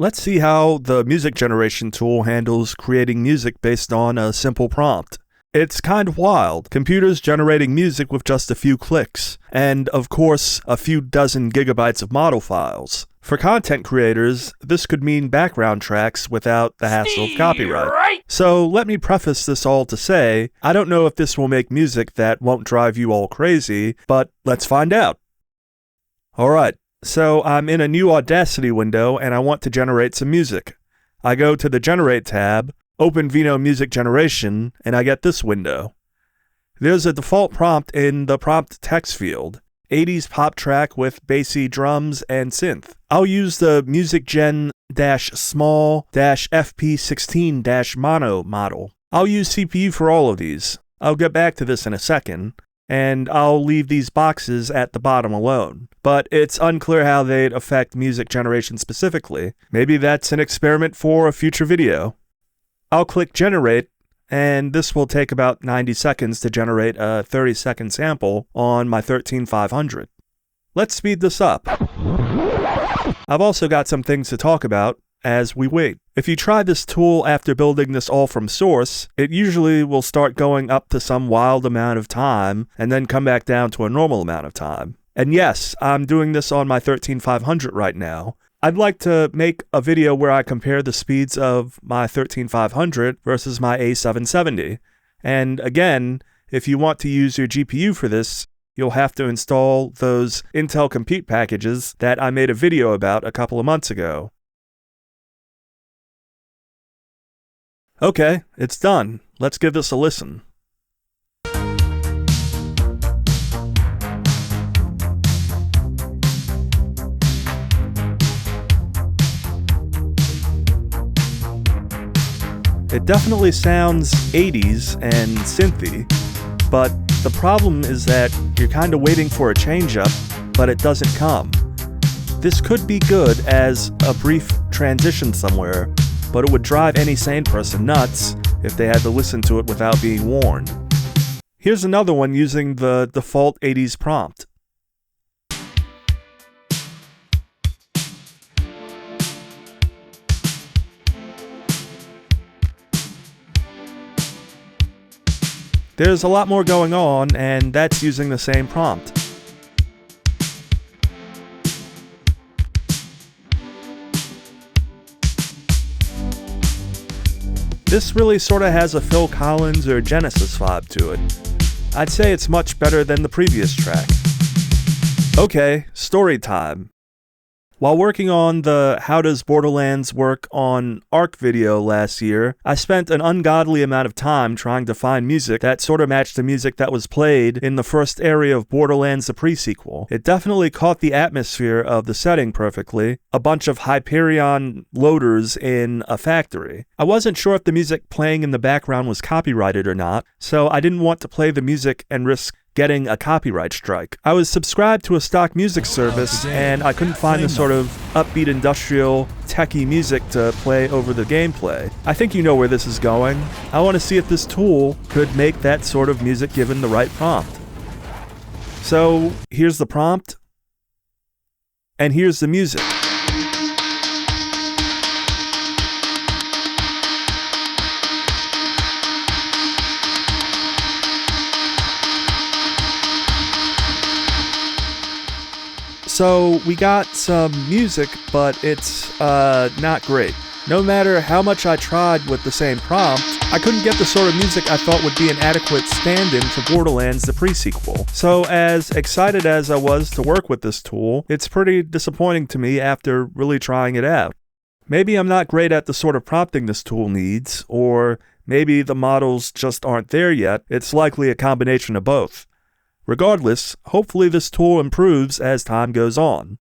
Let's see how the music generation tool handles creating music based on a simple prompt. It's kind of wild. Computers generating music with just a few clicks, and of course, a few dozen gigabytes of model files. For content creators, this could mean background tracks without the hassle of copyright. So let me preface this all to say, I don't know if this will make music that won't drive you all crazy, but let's find out. Alright, so I'm in a new Audacity window and I want to generate some music. I go to the Generate tab, OpenVino Music Generation, and I get this window. There's a default prompt in the prompt text field, 80s pop track with bassy drums and synth. I'll use the MusicGen-Small-FP16-Mono model. I'll use CPU for all of these. I'll get back to this in a second, and I'll leave these boxes at the bottom alone. But it's unclear how they'd affect music generation specifically. Maybe that's an experiment for a future video. I'll click Generate, and this will take about 90 seconds to generate a 30-second sample on my 13500. Let's speed this up. I've also got some things to talk about as we wait. If you try this tool after building this all from source, it usually will start going up to some wild amount of time and then come back down to a normal amount of time. And yes, I'm doing this on my 13500 right now. I'd like to make a video where I compare the speeds of my 13500 versus my A770. And again, if you want to use your GPU for this, you'll have to install those Intel Compute packages that I made a video about a couple of months ago. Okay, it's done. Let's give this a listen. It definitely sounds 80s and synthy, but the problem is that you're kind of waiting for a change-up, but it doesn't come. This could be good as a brief transition somewhere, but it would drive any sane person nuts if they had to listen to it without being warned. Here's another one using the default 80s prompt. There's a lot more going on, and that's using the same prompt. This really sort of has a Phil Collins or Genesis vibe to it. I'd say it's much better than the previous track. Okay, story time. While working on the How Does Borderlands Work on Arc video last year, I spent an ungodly amount of time trying to find music that sort of matched the music that was played in the first area of Borderlands the pre-sequel. It definitely caught the atmosphere of the setting perfectly, a bunch of Hyperion loaders in a factory. I wasn't sure if the music playing in the background was copyrighted or not, so I didn't want to play the music and risk getting a copyright strike. I was subscribed to a stock music service and I couldn't find the sort of upbeat industrial techie music to play over the gameplay. I think you know where this is going. I want to see if this tool could make that sort of music given the right prompt. So here's the prompt, and here's the music. So we got some music, but it's not great. No matter how much I tried with the same prompt, I couldn't get the sort of music I thought would be an adequate stand-in for Borderlands the pre-sequel. So as excited as I was to work with this tool, it's pretty disappointing to me after really trying it out. Maybe I'm not great at the sort of prompting this tool needs, or maybe the models just aren't there yet. It's likely a combination of both. Regardless, hopefully this tool improves as time goes on.